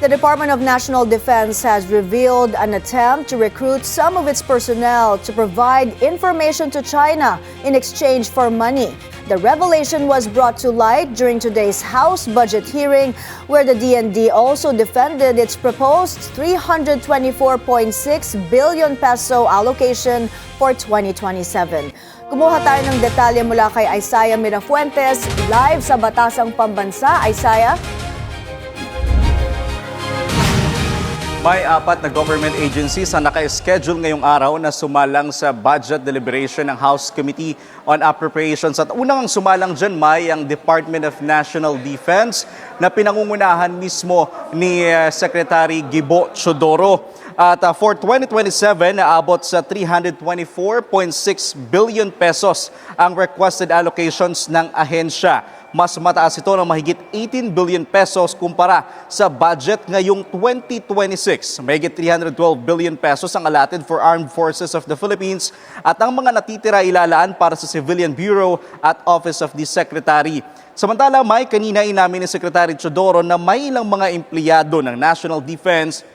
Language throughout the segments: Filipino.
The Department of National Defense has revealed an attempt to recruit some of its personnel to provide information to China in exchange for money. The revelation was brought to light during today's House budget hearing, where the DND also defended its proposed 324.6 billion peso allocation for 2027. Kumuha tayo ng detalye mula kay Isaiah Mirafuentes, live sa Batasang Pambansa. Isaiah? May 4 na government agencies ang naka-schedule ngayong araw na sumalang sa budget deliberation ng House Committee on Appropriations. At unang sumalang dyan, May, ang Department of National Defense na pinangungunahan mismo ni Secretary Gibo Teodoro. At for 2027, naabot sa 324.6 billion pesos ang requested allocations ng ahensya. Mas mataas ito ng mahigit 18 billion pesos kumpara sa budget ngayong 2026. Mahigit 312 billion pesos ang allotted for Armed Forces of the Philippines at ang mga natitira ilalaan para sa Civilian Bureau at Office of the Secretary. Samantala, May, kanina inamin ni Secretary Teodoro na may ilang mga empleyado ng National Defense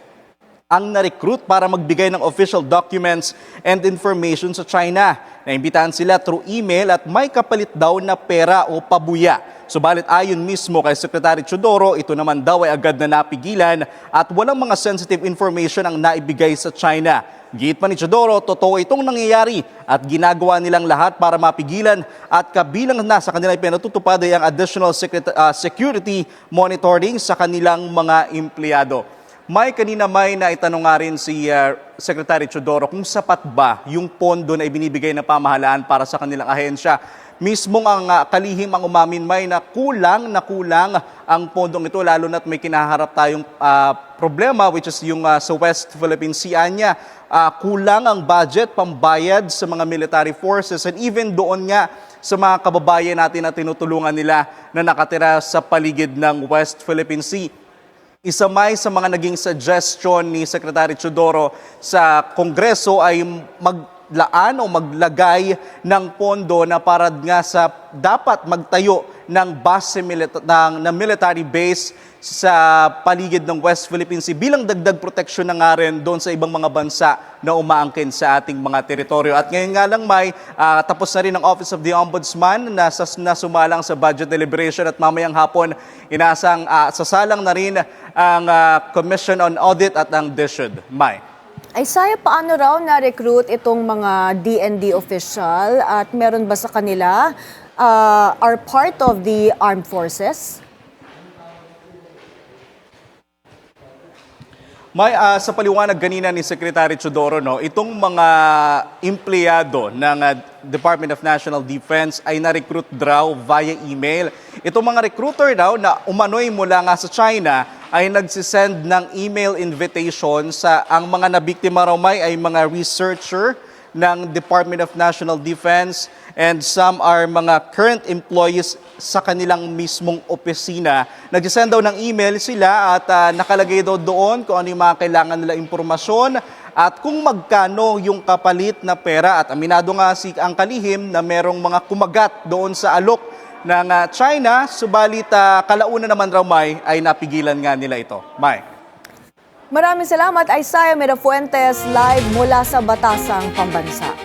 ang na-recruit para magbigay ng official documents and information sa China. Naimbitahan sila through email at may kapalit daw na pera o pabuya. Subalit ayon mismo kay Secretary Teodoro, ito naman daw ay agad na napigilan at walang mga sensitive information ang naibigay sa China. Giit pa ni Teodoro, totoo itong nangyayari at ginagawa nilang lahat para mapigilan at kabilang na sa kanilang pinatutupad ay ang additional security monitoring sa kanilang mga empleyado. May kanina naitanong nga rin si Secretary Teodoro kung sapat ba yung pondo na ibinibigay ng pamahalaan para sa kanilang ahensya. Mismong ang kalihim ang umamin na kulang ang pondong ito, lalo na't may kinaharap tayong problema which is yung sa West Philippine Sea niya. Kulang ang budget pambayad sa mga military forces and even doon nga sa mga kababayan natin na tinutulungan nila na nakatira sa paligid ng West Philippine Sea. Isa sa mga naging suggestion ni Secretary Teodoro sa Kongreso ay maglaan o maglagay ng pondo na para nga sa dapat magtayo ng base ng military base sa paligid ng West Philippine Sea bilang dagdag proteksyon na nga rin doon sa ibang mga bansa na umaangkin sa ating mga teritoryo. At ngayon nga lang tapos na rin ang Office of the Ombudsman na sumalang sa budget deliberation at mamayang hapon inasang sasalang na rin ang Commission on Audit at ang DSUD. May. Isaiah, paano raw na-recruit itong mga DND official at meron ba sa kanila are part of the armed forces? May sa paliwanag kanina ni Secretary Teodoro, itong mga empleyado ng Department of National Defense ay na-recruit daw via email. Itong mga recruiter daw na umano'y mula nga sa China ay nagsisend ng email invitation sa ang mga nabiktima raw ay mga researcher ng Department of National Defense and some are mga current employees sa kanilang mismong opisina. Nag-send daw ng email sila at nakalagay daw doon kung ano yung mga kailangan nila impormasyon at kung magkano yung kapalit na pera. At aminado nga ang kalihim na merong mga kumagat doon sa alok ng China, subalit kalauna naman raw ay napigilan nga nila ito. May. Maraming salamat, Isaiah Mirafuentes, live mula sa Batasang Pambansa.